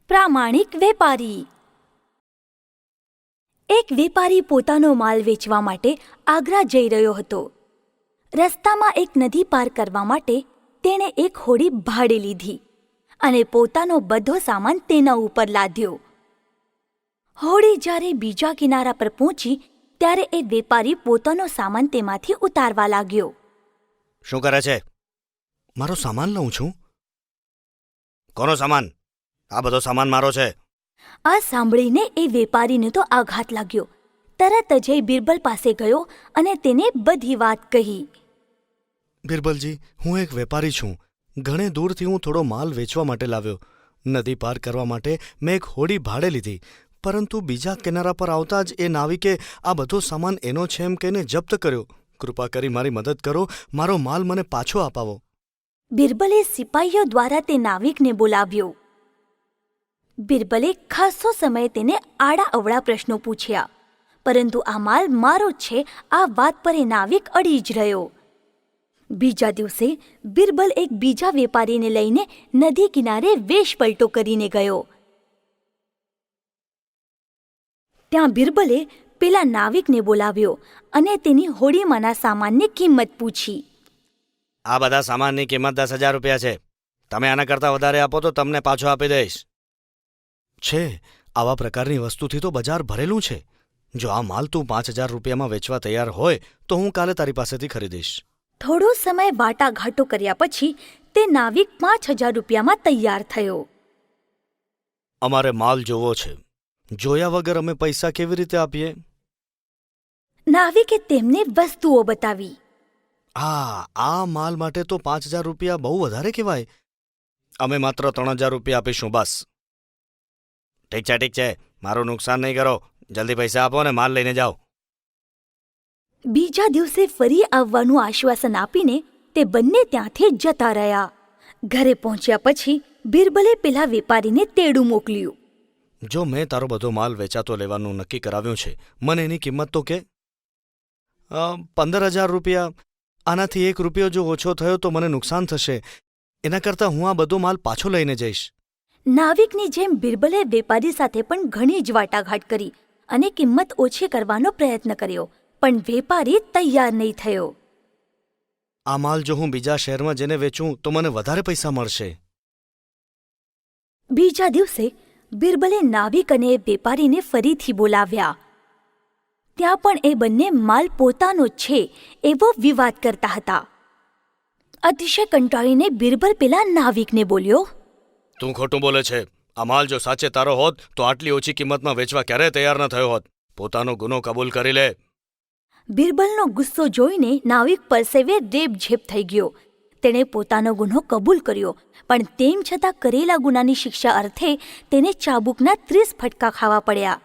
પ્રામાણિક વેપારી. એક વેપારી પોતાનો માલ વેચવા માટે આગ્રા જઈ રહ્યો હતો. રસ્તામાં એક નદી પાર કરવા માટે તેણે એક હોડી ભાડે લીધી અને પોતાનો બધો સામાન તેના ઉપર લાદ્યો. હોડી જ્યારે બીજા કિનારા પર પહોંચી ત્યારે એ વેપારી પોતાનો સામાન તેમાંથી ઉતારવા લાગ્યો. શું કરે છે? મારો સામાન લઉં છું. કોનો સામાન? આ બધો સામાન મારો છે. આ સાંભળીને એ વેપારીને તો આઘાત લાગ્યો. તરત જ એ બિરબલ પાસે ગયો અને તેને બધી વાત કહી. બિરબલજી, હું એક વેપારી છું. ઘણે દૂરથી હું થોડો માલ વેચવા માટે લાવ્યો. નદી પાર કરવા માટે મેં એક હોડી ભાડે લીધી, પરંતુ બીજા કિનારા પર આવતા જ એ નાવિકે આ બધો સામાન એનો છે એમ કહીને જપ્ત કર્યો. કૃપા કરી મારી મદદ કરો. મારો માલ મને પાછો અપાવો. બિરબલે સિપાહીઓ દ્વારા તે નાવિકને બોલાવ્યો. બિરબલે ખાસો સમય તેને આડા અવળા પ્રશ્નો પૂછ્યા, પરંતુ આ માલ મારો જ છે આ વાત પર એ નાવિક અડી જ રહ્યો. બીજા દિવસે બિરબલ એક બીજા વેપારીને લઈને નદી કિનારે વેશપલટો કરીને ગયો. ત્યાં બિરબલે પેલા નાવિકને બોલાવ્યો અને તેની હોડીમાંના સામાનની કિંમત પૂછી. આ બધા સામાનની કિંમત 10,000 રૂપિયા છે. તમે આના કરતાં વધારે આપો તો તમને પાછો આપી દઈશ. છે, આવા પ્રકારની વસ્તુથી તો બજાર ભરેલું છે. જો આ માલ તું 5,000 રૂપિયામાં વેચવા તૈયાર હોય તો હું કાલે તારી પાસેથી ખરીદીશ. થોડો સમય વાટાઘાટો કર્યા પછી તે નાવિક 5,000 રૂપિયામાં તૈયાર થયો. અમારે માલ જોવો છે. જોયા વગર અમે પૈસા કેવી રીતે આપીએ? નાવિકે તેમને વસ્તુઓ બતાવી. આ માલ માટે તો 5,000 રૂપિયા બહુ વધારે કહેવાય. અમે માત્ર 3,000 રૂપિયા આપીશું, બસ. ઠીક છે. મારું નુકસાન નહીં કરો. જલ્દી પૈસા આપો ને માલ લઈને જાઓ. બીજા દિવસે ફરી આવવાનું આશ્વાસન આપીને તે બંને ત્યાંથી જતા રહ્યા. ઘરે પહોંચ્યા પછી બિરબલે પેલા વેપારીને તેડું મોકલ્યું. જો મેં તારો બધો માલ વેચાતો લેવાનું નક્કી કરાવ્યું છે, મને એની કિંમત તો કે. 15,000 રૂપિયા. આનાથી 1 રૂપિયો જો ઓછો થયો તો મને નુકસાન થશે. એના કરતાં હું આ બધો માલ પાછો લઈને જઈશ. નાવિકની જેમ બિરબલે વેપારી સાથે પણ ઘણી જ વાટાઘાટ કરી અને કિંમત ઓછી કરવાનો પ્રયત્ન કર્યો, પણ વેપારી તૈયાર નહીં થયો. આ માલ જો હું બીજા શહેરમાં જઈને વેચું તો મને વધારે પૈસા મળશે. બીજા દિવસે બિરબલે નાવિક અને વેપારીને ફરીથી બોલાવ્યા. ત્યાં પણ એ બંને માલ પોતાનો છે એવો વિવાદ કરતા હતા. અતિશય કંટાળીને બિરબલ પેલા નાવિકને બોલ્યો. તું ખોટું બોલે છે. આ માલ જો સાચે તારો હોત તો આટલી ઓછી કિંમતમાં વેચવા ક્યારેય તૈયાર ન થયો હોત. પોતાનો ગુનો કબૂલ કરી લે. બિરબલનો ગુસ્સો જોઈને નાવિક પરસેવે રેબઝેબ થઈ ગયો. તેણે પોતાનો ગુનો કબૂલ કર્યો, પણ તેમ છતાં કરેલા ગુનાની શિક્ષા અર્થે તેને ચાબુકના 30 ફટકા ખાવા પડ્યા.